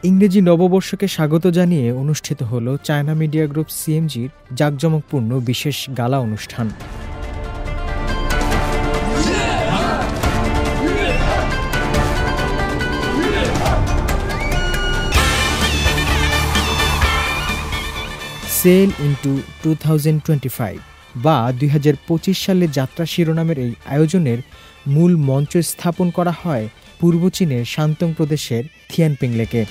ইংরেজি নববর্ষকে স্বাগত জানিয়ে অনুষ্ঠিত হলো চায়না মিডিয়া গ্রুপ সিএমজির জাঁকজমকপূর্ণ বিশেষ গালা অনুষ্ঠান। সেল ইনটু 2025 বা 2025 সালে যাত্রা শিরোনামের এই আয়োজনের মূল মঞ্চ স্থাপন করা হয় পূর্ব চীনের শান্তং প্রদেশের থিয়ানপিং লেকে।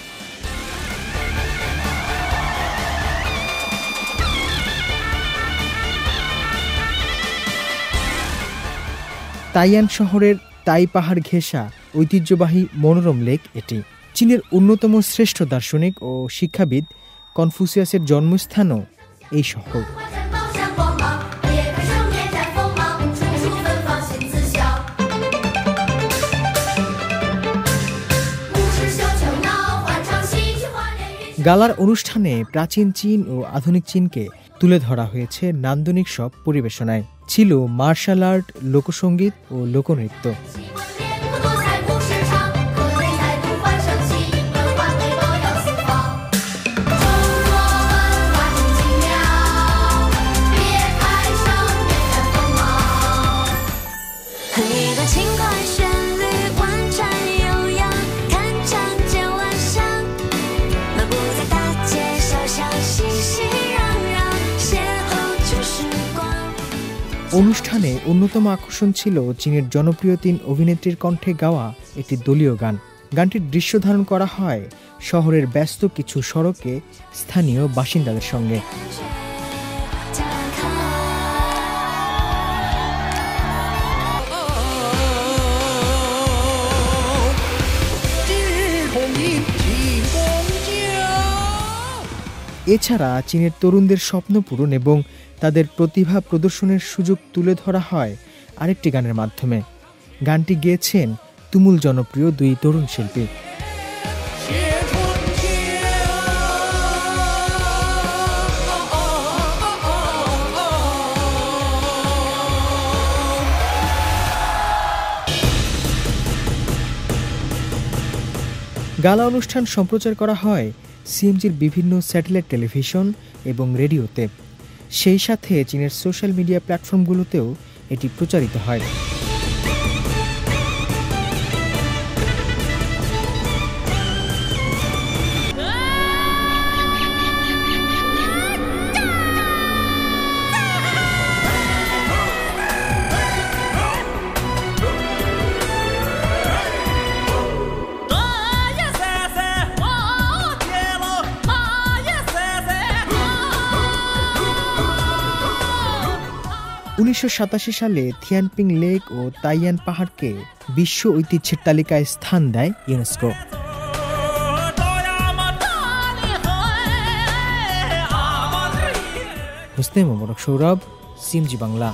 তাইয়ান শহরের তাই পাহাড় ঘেঁষা ঐতিহ্যবাহী মনোরম লেক এটি। চীনের অন্যতম শ্রেষ্ঠ দার্শনিক ও শিক্ষাবিদ কনফুসিয়াসের জন্মস্থানও এই শহর। গালার অনুষ্ঠানে প্রাচীন চীন ও আধুনিক চীনকে তুলে ধরা হয়েছে নান্দনিক সব পরিবেশনায়। ছিল মার্শাল আর্ট, লোকসঙ্গীত ও লোকনৃত্য। অনুষ্ঠানে অন্যতম আকর্ষণ ছিল চীনের জনপ্রিয় 3 অভিনেত্রীর কণ্ঠে গাওয়া একটি দলীয় গান। গানটির দৃশ্য ধারণ করা হয় শহরের ব্যস্ত কিছু সড়কে স্থানীয় বাসিন্দাদের সঙ্গে। এছাড়া চীনের তরুণদের স্বপ্ন পূরণ এবং তাদের প্রতিভা প্রদর্শনের সুযোগ তুলে ধরা হয় আরেকটি গানের মাধ্যমে। গানটি গেয়েছেন তুমুল জনপ্রিয় 2 তরুণ শিল্পী। গালা অনুষ্ঠান সম্প্রচার করা হয় সিএমজির বিভিন্ন স্যাটেলাইট টেলিভিশন এবং রেডিওতে। সেই সাথে চীনের সোশ্যাল মিডিয়া প্ল্যাটফর্মগুলোতেও এটি প্রচারিত হয়। (1987 সালে থিয়ানপিং লেক ও তাইয়ান পাহাড়কে বিশ্ব ঐতিহ্যের তালিকায় স্থান দেয় ইউনেস্কো। হোসনে মোবারক সৌরভ, সিএমজি বাংলা।